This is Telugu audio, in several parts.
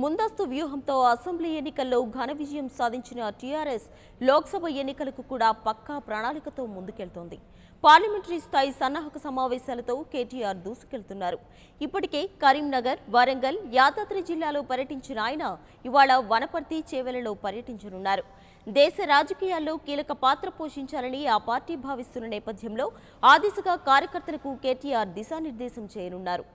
ముందస్తు వ్యూహంతో అసెంబ్లీ ఎన్నికల్లో ఘన విజయం సాధించిన టీఆర్ఎస్ లోక్సభ ఎన్నికలకు కూడా పక్కా ప్రణాళికతో ముందుకెళ్తోంది. పార్లమెంటరీ స్థాయి సన్నాహక సమావేశాలతో కేటీఆర్ దూసుకెళ్తున్నారు. ఇప్పటికే కరీంనగర్, వరంగల్, యాదాద్రి జిల్లాలో పర్యటించిన ఆయన ఇవాళ వనపర్తి, చేవెళ్లలో పర్యటించనున్నారు. దేశ రాజకీయాల్లో కీలక పాత్ర పోషించాలని ఆ పార్టీ భావిస్తున్న నేపథ్యంలో ఆ దిశగా కార్యకర్తలకు కేటీఆర్ దిశానిర్దేశం చేయనున్నారు.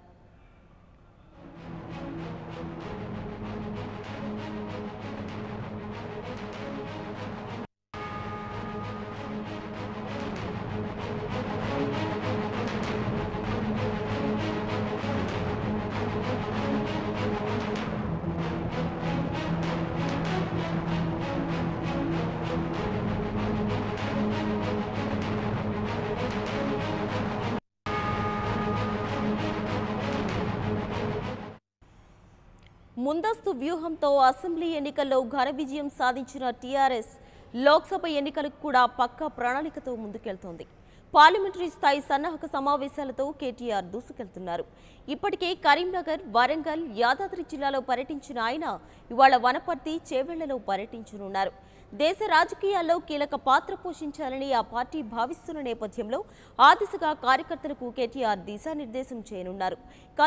ముందస్తు వ్యూహంతో అసెంబ్లీ ఎన్నికల్లో ఘన విజయం సాధించిన టీఆర్ఎస్ లోక్సభ ఎన్నికలకు కూడా పక్కా ప్రణాళికతో ముందుకెళ్తోంది. పార్లమెంటరీ స్థాయి సన్నాహక సమావేశాలతో కేటీఆర్ దూసుకెళ్తున్నారు. ఇప్పటికే కరీంనగర్, వరంగల్, యాదాద్రి జిల్లాలో పర్యటించిన ఆయన ఇవాళ వనపర్తి, చేవెళ్లలో పర్యటించనున్నారు. దేశ రాజకీయాల్లో కీలక పాత్ర పోషించాలని ఆ పార్టీ భావిస్తున్న నేపథ్యంలో ఆ దిశగా కార్యకర్తలకు కేటీఆర్ దిశానిర్దేశం చేయనున్నారు.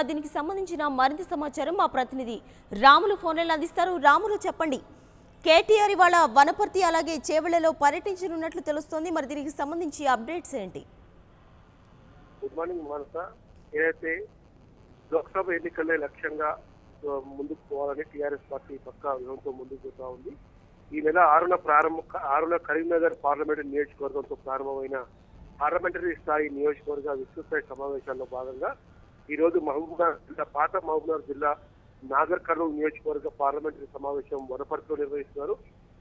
దీనికి సంబంధించిన మరింత సమాచారం మా ప్రతినిధి రాములు ఫోన్లలో అందిస్తారు. రాములు, చెప్పండి, కేటీఆర్ ఇవాళ వనపర్తి అలాగే చేవెళ్లలో పర్యటించనున్నట్లు తెలుస్తోంది. మరి దీనికి సంబంధించి అప్డేట్స్ ఏంటి? గుడ్ మార్నింగ్ మానస. ఏదైతే లోక్సభ ఎన్నికలే లక్ష్యంగా ముందుకు పోవాలని టీఆర్ఎస్ పార్టీ పక్కా వ్యూహంతో ముందుకు పోతా ఉంది. ఈ నెల 6న కరీంనగర్ పార్లమెంటరీ నియోజకవర్గంతో ప్రారంభమైన పార్లమెంటరీ స్థాయి నియోజకవర్గ విస్తృత సమావేశాల్లో భాగంగా ఈ రోజు పాత మహబూబ్నగర్ జిల్లా నాగర్ కర్నూలు నియోజకవర్గ పార్లమెంటరీ సమావేశం వనపర్తిలో నిర్వహిస్తున్నారు.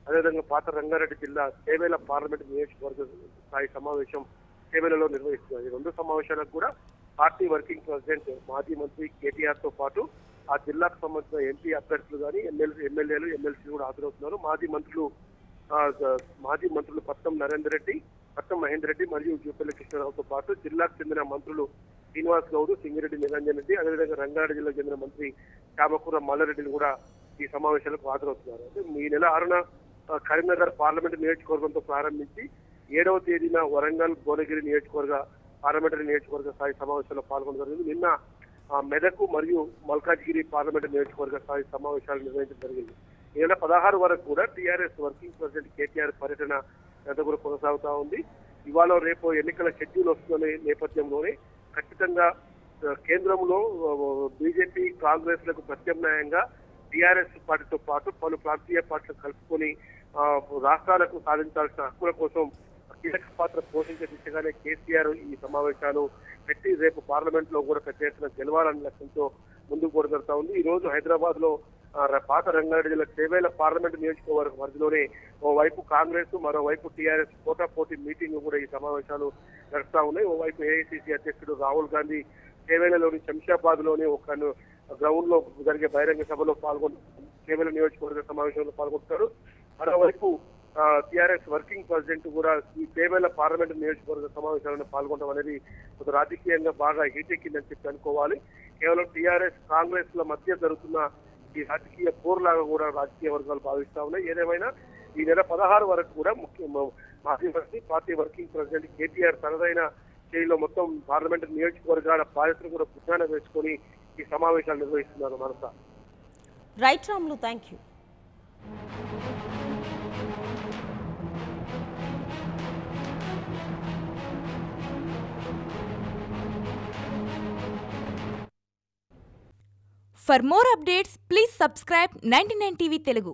అదేవిధంగా పాత రంగారెడ్డి జిల్లా చేవెళ్ల పార్లమెంటరీ నియోజకవర్గ స్థాయి సమావేశం చేవెళ్లలో నిర్వహిస్తున్నారు. ఈ రెండు సమావేశాలకు కూడా పార్టీ వర్కింగ్ ప్రెసిడెంట్ మాజీ మంత్రి కేటీఆర్ తో పాటు ఆ జిల్లాకు సంబంధించిన ఎంపీ అభ్యర్థులు కానీ ఎమ్మెల్యేలు, ఎమ్మెల్సీలు కూడా హాజరవుతున్నారు. మాజీ మంత్రులు పట్నం నరేందర్ రెడ్డి, పట్నం మహేందర్ రెడ్డి మరియు జూపల్లి కృష్ణారావుతో పాటు జిల్లాకు చెందిన మంత్రులు శ్రీనివాస్ గౌడ్, సింగిరెడ్డి నిరంజన్ రెడ్డి, అదేవిధంగా రంగారెడ్డి జిల్లాకు చెందిన మంత్రి చామకూర మల్లారెడ్డిలు కూడా ఈ సమావేశాలకు హాజరవుతున్నారు. అంటే ఈ నెల 6న కరీంనగర్ పార్లమెంటు నియోజకవర్గంతో ప్రారంభించి 7వ తేదీన వరంగల్, భువనగిరి నియోజకవర్గ పార్లమెంటరీ నియోజకవర్గ స్థాయి సమావేశాల్లో పాల్గొనడం జరిగింది. నిన్న మెదక్ మరియు మల్కాజ్గిరి పార్లమెంటు నియోజకవర్గ స్థాయి సమావేశాలు నిర్వహించడం జరిగింది. ఈ నెల 16 వరకు కూడా టీఆర్ఎస్ వర్కింగ్ ప్రెసిడెంట్ కేటీఆర్ పర్యటన కూడా కొనసాగుతా ఉంది. ఇవాళ రేపు ఎన్నికల షెడ్యూల్ వస్తున్న నేపథ్యంలోనే ఖచ్చితంగా కేంద్రంలో బీజేపీ, కాంగ్రెస్ లకు ప్రత్యామ్నాయంగా టీఆర్ఎస్ పార్టీతో పాటు పలు ప్రాంతీయ పార్టీలు కలుపుకొని రాష్ట్రాలకు సాధించాల్సిన హక్కుల కోసం కీలక పాత్ర పోషించే దిశగానే కేసీఆర్ ఈ సమావేశాలు పెట్టి రేపు పార్లమెంట్ లో కూడా పెద్ద ఎత్తున గెలవాలనే లక్ష్యంతో ముందుకు కొనసాగుతా ఉంది. ఈ రోజు హైదరాబాద్ లో పాత రంగారెడ్డి జిల్లా చేవేళ్ల పార్లమెంట్ నియోజకవర్గ పరిధిలోనే ఓవైపు కాంగ్రెస్, మరోవైపు టీఆర్ఎస్ పోటాపోటీ మీటింగ్ కూడా ఈ సమావేశాలు నడుస్తా ఉన్నాయి. ఓవైపు ఏఐసీసీ అధ్యక్షుడు రాహుల్ గాంధీ చేవేళ్లలోని శంషాబాద్ లోని ఒక గ్రౌండ్ లో జరిగే బహిరంగ సభలో చేవేళ్ల నియోజకవర్గ సమావేశంలో పాల్గొంటారు. మరోవైపు టీఆర్ఎస్ వర్కింగ్ ప్రెసిడెంట్ కూడా ఈ చేవేళ్ల పార్లమెంట్ నియోజకవర్గ సమావేశాలను పాల్గొనడం అనేది ఒక రాజకీయంగా బాగా హీటెక్కిందని చెప్పి అనుకోవాలి. కేవలం టీఆర్ఎస్, కాంగ్రెస్ ల మధ్య జరుగుతున్న ఈ రాజకీయ పోరులాగా కూడా రాజకీయ వర్గాలు భావిస్తా ఉన్నాయి. ఏదేమైనా ఈ నెల 16 వరకు కూడా మాజీ పార్టీ వర్కింగ్ ప్రెసిడెంట్ కేటీఆర్ తనదైన శైలిలో మొత్తం పార్లమెంట్ నియోజకవర్గాల బాధ్యతను కూడా భుజాన వేసుకొని ఈ సమావేశాలు నిర్వహిస్తున్నారు. మనస right Ramulu, thank you. For more updates, please subscribe 99 TV Telugu.